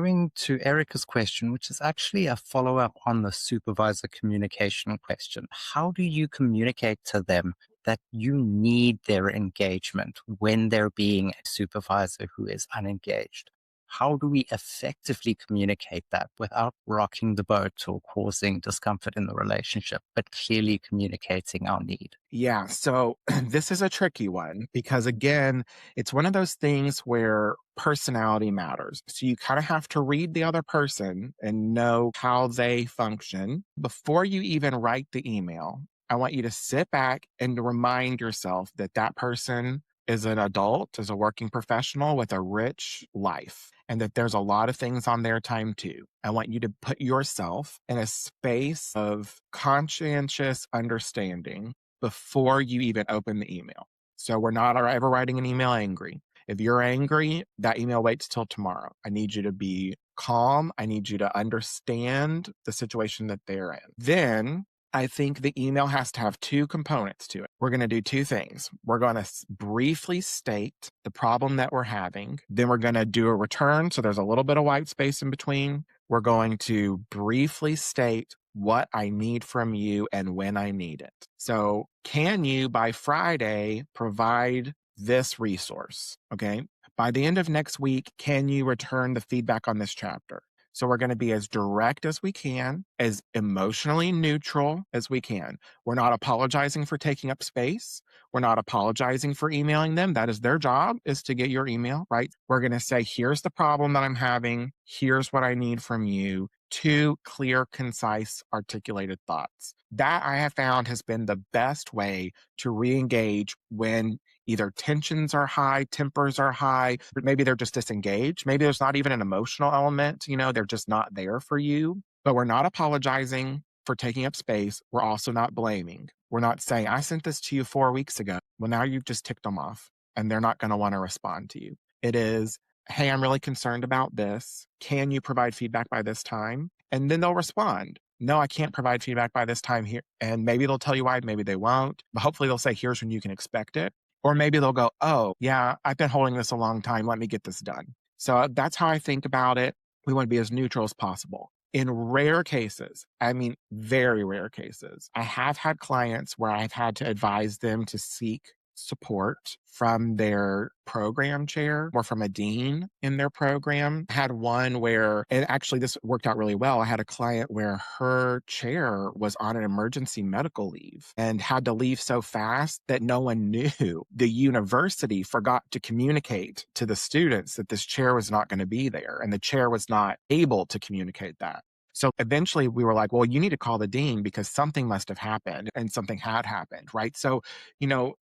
going to Erica's question, which is actually a follow up on the supervisor communication question. How do you communicate to them that you need their engagement when they're being a supervisor who is unengaged? How do we effectively communicate that without rocking the boat or causing discomfort in the relationship, but clearly communicating our need? Yeah, so this is a tricky one because, again, it's one of those things where personality matters. So you kind of have to read the other person and know how they function. Before you even write the email, I want you to sit back and remind yourself that that person is an adult, is a working professional with a rich life, and that there's a lot of things on their time too. I want you to put yourself in a space of conscientious understanding before you even open the email. So we're not ever writing an email angry. If you're angry, that email waits till tomorrow. I need you to be calm. I need you to understand the situation that they're in. Then I think the email has to have two components to it. We're going to do two things. We're going to briefly state the problem that we're having. Then we're going to do a return. So there's a little bit of white space in between. We're going to briefly state what I need from you and when I need it. So, can you by Friday provide this resource? Okay. By the end of next week, can you return the feedback on this chapter? So, we're going to be as direct as we can, as emotionally neutral as we can. We're not apologizing for taking up space. We're not apologizing for emailing them. That is their job, is to get your email, right? We're going to say, here's the problem that I'm having. Here's what I need from you. Two clear, concise, articulated thoughts. That I have found has been the best way to re-engage when either tensions are high, tempers are high, but maybe they're just disengaged. Maybe there's not even an emotional element, they're just not there for you. But we're not apologizing for taking up space. We're also not blaming. We're not saying, I sent this to you 4 weeks ago. Well, now you've just ticked them off and they're not going to want to respond to you. It is, hey, I'm really concerned about this. Can you provide feedback by this time? And then they'll respond. No, I can't provide feedback by this time here. And maybe they'll tell you why, maybe they won't. But hopefully they'll say, here's when you can expect it. Or maybe they'll go, oh, yeah, I've been holding this a long time. Let me get this done. So that's how I think about it. We want to be as neutral as possible. In rare cases, I mean, very rare cases, I have had clients where I've had to advise them to seek support from their program chair or from a dean in their program. I had one where, and actually this worked out really well. I had a client where her chair was on an emergency medical leave and had to leave so fast that no one knew. The university forgot to communicate to the students that this chair was not going to be there, and the chair was not able to communicate that. So eventually we were like, well, you need to call the dean because something must have happened, and something had happened, right? So,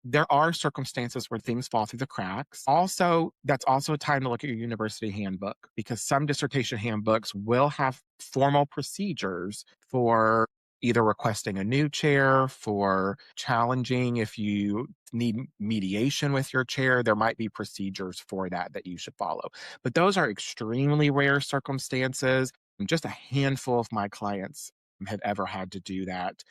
there are circumstances where things fall through the cracks. Also, that's also a time to look at your university handbook, because some dissertation handbooks will have formal procedures for either requesting a new chair, for challenging if you need mediation with your chair. There might be procedures for that you should follow. But those are extremely rare circumstances. Just a handful of my clients have ever had to do that.